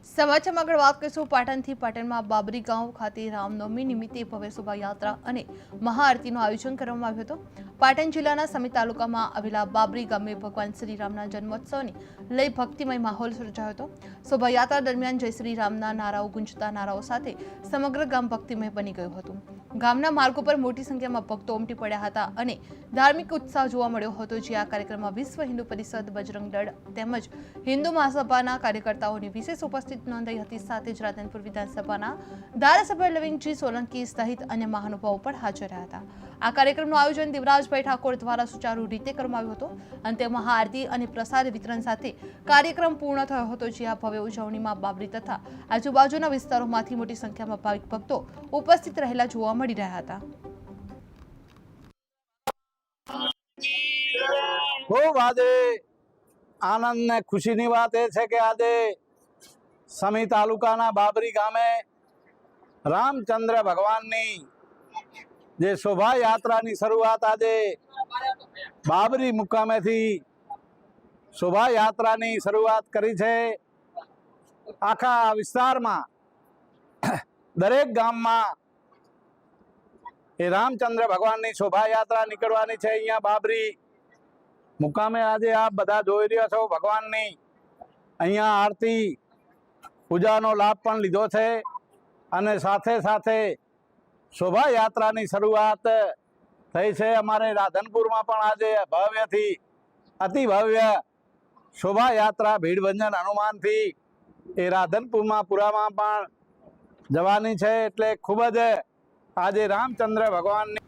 સમાચારમાં આગળ વાત કરીશું પાટણથી પાટણમાં બાબરી ગાંવ ખાતે રામનવમી નિમિત્તે ભવ્ય શોભાયાત્રા અને મહાઆરતીનું આયોજન કરવામાં આવ્યું હતું। પાટણ જિલ્લાના સમી તાલુકામાં આવેલા બાબરી ગામે ભગવાન શ્રી રામના જન્મોત્સવને લઈ ભક્તિમય માહોલ સર્જાયો હતો। શોભાયાત્રા દરમિયાન જય શ્રી રામના નારાઓ ગુંજતા નારાઓ સાથે સમગ્ર ગામ ભક્તિમય બની ગયું હતું। ગામના માર્ગો પર મોટી સંખ્યામાં ભક્તો ઉમટી પડ્યા હતા અને ધાર્મિક ઉત્સાહ જોવા મળ્યો હતો। જે આ કાર્યક્રમમાં વિશ્વ હિન્દુ પરિષદ, બજરંગ દળ તેમજ હિન્દુ મહાસભાના કાર્યકર્તાઓની વિશેષ ઉપસ્થિત નોંધાઈ હતી। સાથે જ રાધનપુર વિધાનસભાના ધારાસભ્ય લવિંગજી સોલંકી સહિત અન્ય મહાનુભાવો પણ હાજર રહ્યા હતા। આ કાર્યક્રમનું આયોજન દેવરાજભાઈ ઠાકોર દ્વારા સુચારુ રીતે કરવામાં આવ્યું હતું। અંતે મહાઆરતી અને પ્રસાદ વિતરણ સાથે કાર્યક્રમ પૂર્ણ થયો હતો। જે આ ભવ્ય ઉજવણીમાં બાબરી તથા આજુબાજુના વિસ્તારોમાંથી મોટી સંખ્યામાં ભાવિક ભક્તો ઉપસ્થિત રહેલા જોવા મળી રહ્યા હતા। खूब આજે આનંદ ને ખુશીની વાત એ છે કે આજે સમી તાલુકાના બાબરી ગામે રામચંદ્ર ભગવાનની જે શોભાયાત્રાની શરૂઆત આજે બાબરી મુકામેથી શોભાયાત્રાની શરૂઆત કરી છે। આખા વિસ્તારમાં દરેક ગામમાં એ રામચંદ્ર ભગવાનની શોભાયાત્રા નીકળવાની છે। અહીંયા બાબરી મુકામે આજે આપ બધા જોઈ રહ્યા છો ભગવાનની અહીંયા આરતી પૂજાનો લાભ પણ લીધો છે અને સાથે સાથે શોભાયાત્રાની શરૂઆત થઈ છે। અમારે રાધનપુરમાં પણ આજે ભવ્યથી અતિ ભવ્ય શોભાયાત્રા ભીડભંજન હનુમાનથી એ રાધનપુરમાં પુરામાં પણ જવાની છે। એટલે ખૂબ જ આજે રામચંદ્ર ભગવાનની